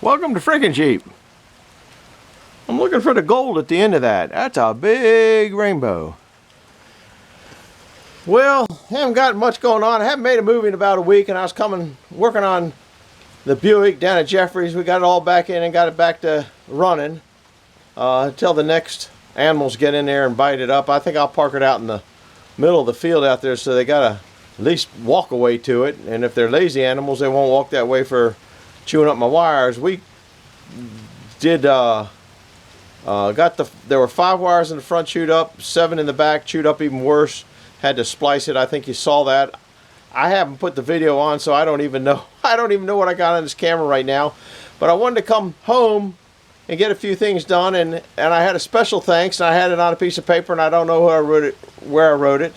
Welcome to freaking Jeep. I'm looking for the gold at the end of that. That's a big rainbow. Well, haven't got much going on. I haven't made a movie in about a week, and I was working on the Buick down at Jeffrey's. We got it all back in and got it back to running until the next animals get in there and bite it up. I think I'll park it out in the middle of the field out there so they gotta at least walk away to it. And if they're lazy animals, they won't walk that way for chewing up my wires. We did there were 5 wires in the front chewed up, 7 in the back chewed up even worse. Had to splice it. I think you saw that. I haven't put the video on, so I don't even know. I don't even know what I got on this camera right now. But I wanted to come home and get a few things done, and I had a special thanks, and I had it on a piece of paper, and I don't know where I wrote it.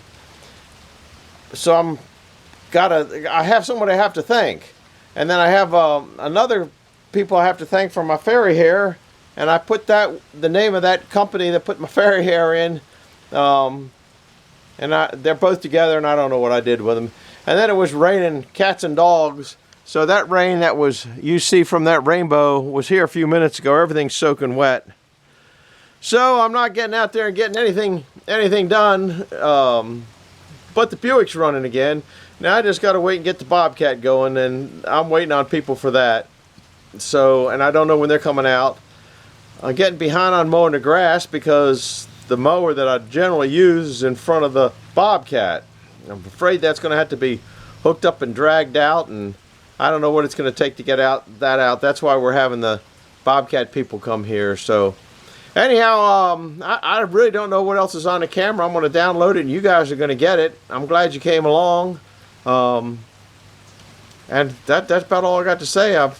So I have someone I have to thank, and then I have another people I have to thank for my fairy hair, and I put the name of that company that put my fairy hair in. And they're both together, and I don't know what I did with them. And then it was raining cats and dogs. So that rain that you see from that rainbow was here a few minutes ago. Everything's soaking wet. So I'm not getting out there and getting anything done. But the Buick's running again. Now I just got to wait and get the Bobcat going, and I'm waiting on people for that. So, and I don't know when they're coming out. I'm getting behind on mowing the grass because the mower that I generally use is in front of the Bobcat. I'm afraid that's going to have to be hooked up and dragged out, and I don't know what it's going to take to get that out. That's why we're having the Bobcat people come here. So anyhow, I really don't know what else is on the camera. I'm going to download it, and you guys are going to get it. I'm glad you came along. And that's about all I got to say. I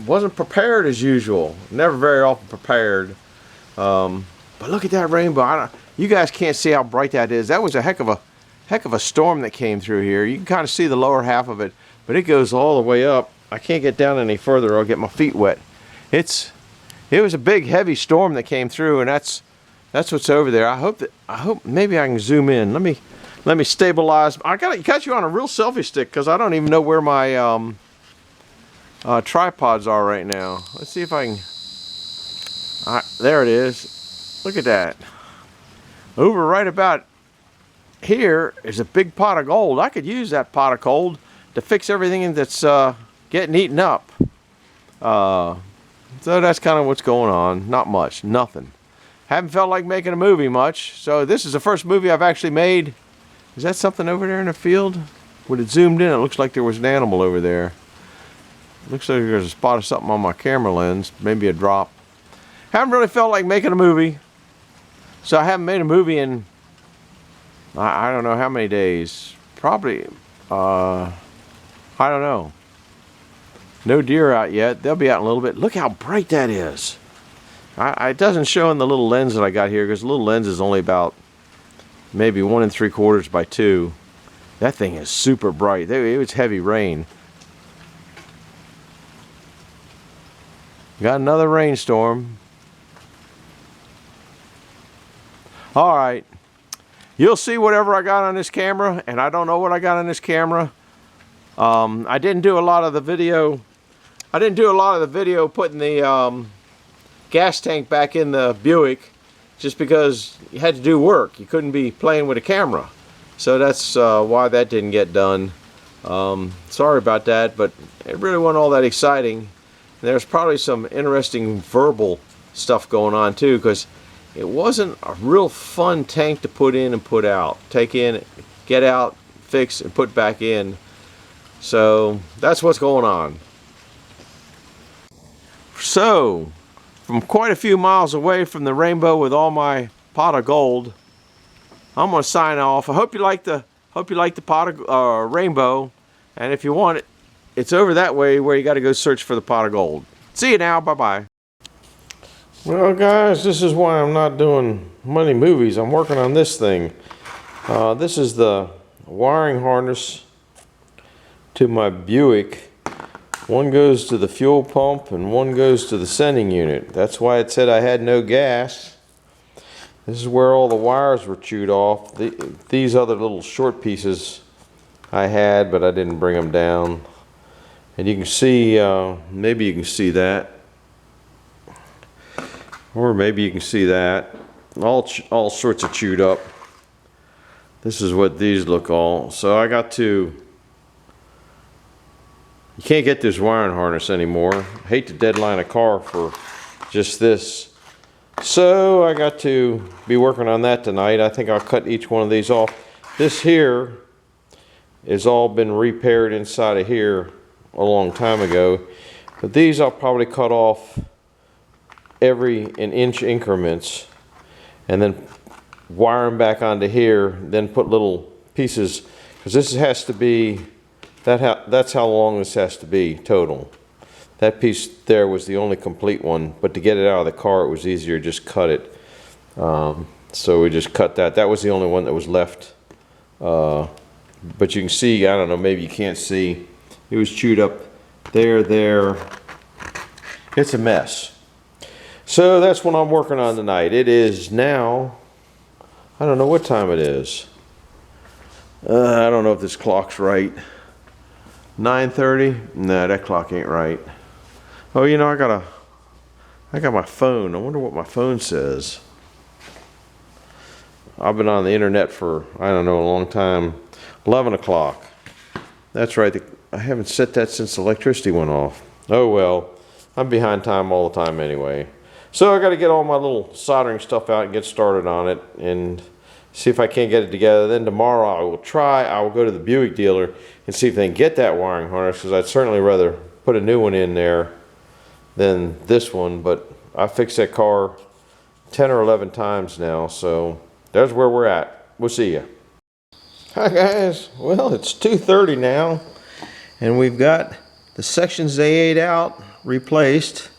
wasn't prepared as usual. Never very often prepared. But look at that rainbow. You guys can't see how bright that is. That was a heck of a storm that came through here. You can kind of see the lower half of it, but it goes all the way up. I can't get down any further or I'll get my feet wet. It was a big heavy storm that came through, and that's what's over there. I hope maybe I can zoom in. Let me stabilize. I got you on a real selfie stick because I don't even know where my tripods are right now. Let's see if I can. There it is. Look at that. Over right about here is a big pot of gold. I could use that pot of gold to fix everything that's getting eaten up. So that's kind of what's going on. Not much. Nothing. Haven't felt like making a movie much. So this is the first movie I've actually made. Is that something over there in the field? When it zoomed in, it looks like there was an animal over there. Looks like there's a spot of something on my camera lens. Maybe a drop. Haven't really felt like making a movie, so I haven't made a movie in I don't know how many days. Probably I don't know. No deer out yet. They'll be out in a little bit. Look how bright that is. It doesn't show in the little lens that I got here because the little lens is only about maybe 1 3/4 by 2. That thing is super bright. It was heavy rain. Got another rainstorm. Alright, you'll see whatever I got on this camera, and I don't know what I got on this camera. I didn't do a lot of the video. I didn't do a lot of the video putting the gas tank back in the Buick just because you had to do work. You couldn't be playing with a camera. So that's why that didn't get done. Sorry about that, but it really wasn't all that exciting. There's probably some interesting verbal stuff going on too, because it wasn't a real fun tank to put in and put out. Take in, get out, fix, and put back in. So that's what's going on. So, from quite a few miles away from the rainbow with all my pot of gold, I'm gonna sign off. I hope you like the pot of rainbow, and if you want it, it's over that way where you got to go search for the pot of gold. See you now. Bye bye. Well, guys, this is why I'm not doing many movies. I'm working on this thing. This is the wiring harness to my Buick. One goes to the fuel pump and one goes to the sending unit. That's why it said I had no gas. This is where all the wires were chewed off. These other little short pieces I had, but I didn't bring them down. And you can see, maybe you can see that. Or maybe you can see that. All sorts of chewed up. This is what these look all. So I got to, you can't get this wiring harness anymore. I hate to deadline a car for just this. So I got to be working on that tonight. I think I'll cut each one of these off. This here has all been repaired inside of here a long time ago. But these I'll probably cut off in inch increments and then wire them back onto here, then put little pieces, because this has to be, that's how long this has to be total. That piece there was the only complete one, but to get it out of the car it was easier to just cut it. So we just cut that. That was the only one that was left. But you can see, I don't know, maybe you can't see, it was chewed up there. It's a mess. So that's what I'm working on tonight. It is now, I don't know what time it is. I don't know if this clock's right. 9:30? Nah, that clock ain't right. Oh, you know, I got my phone. I wonder what my phone says. I've been on the internet for, I don't know, a long time. 11 o'clock. That's right. I haven't set that since the electricity went off. Oh well, I'm behind time all the time anyway. So I got to get all my little soldering stuff out and get started on it and see if I can't get it together. Then tomorrow I will go to the Buick dealer and see if they can get that wiring harness, because I'd certainly rather put a new one in there than this one. But I fixed that car 10 or 11 times now, so there's where we're at. We'll see you. Hi guys. Well, it's 2:30 now, and we've got the sections they ate out replaced.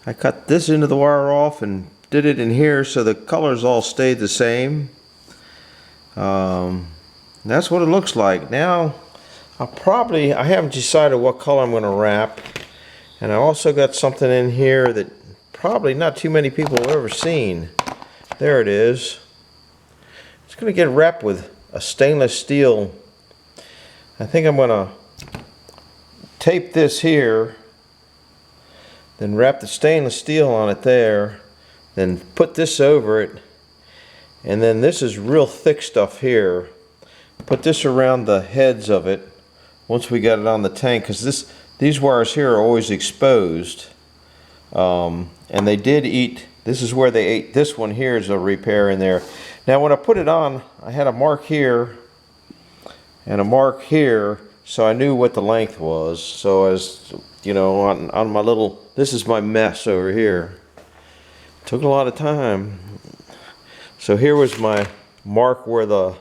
I cut this end of the wire off and did it in here so the colors all stayed the same. That's what it looks like. Now I haven't decided what color I'm going to wrap, and I also got something in here that probably not too many people have ever seen. There it is. It's going to get wrapped with a stainless steel. I think I'm going to tape this here, then wrap the stainless steel on it there, then put this over it, and then this is real thick stuff here. Put this around the heads of it once we got it on the tank, because these wires here are always exposed, and they did eat, this is where they ate, this one here is a repair in there. Now when I put it on, I had a mark here and a mark here, so I knew what the length was. So as you know, on my little, this is my mess over here. Took a lot of time. So here was my mark where the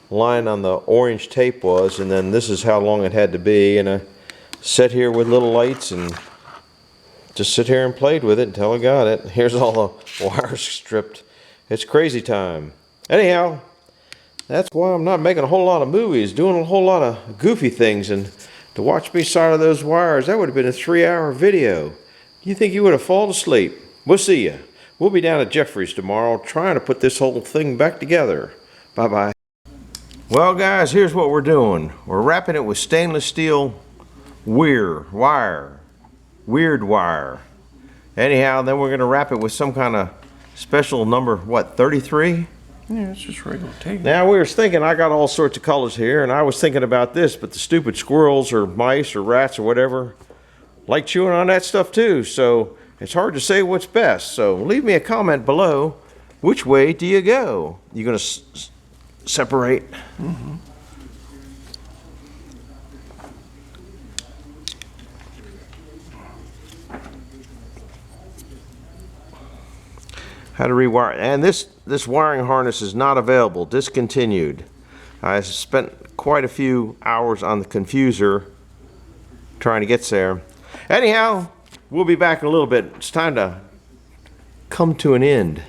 line on the orange tape was, and then this is how long it had to be, and I sat here with little lights and just sit here and played with it until I got it. Here's all the wires stripped. It's crazy time. Anyhow, that's why I'm not making a whole lot of movies, doing a whole lot of goofy things, and to watch me solder those wires, that would have been a 3-hour video. You think you would have fallen asleep? We'll see you. We'll be down at Jeffrey's tomorrow trying to put this whole thing back together. Bye-bye. Well, guys, here's what we're doing. We're wrapping it with stainless steel weird wire. Anyhow, then we're going to wrap it with some kind of special number, what, 33? Yeah, it's just regular tape. Now, we were thinking, I got all sorts of colors here, and I was thinking about this, but the stupid squirrels or mice or rats or whatever like chewing on that stuff too, so it's hard to say what's best. So leave me a comment below. Which way do you go? You going to separate? Mm-hmm. How to rewire, and this wiring harness is not available, discontinued. I spent quite a few hours on the confuser trying to get there. Anyhow, we'll be back in a little bit. It's time to come to an end.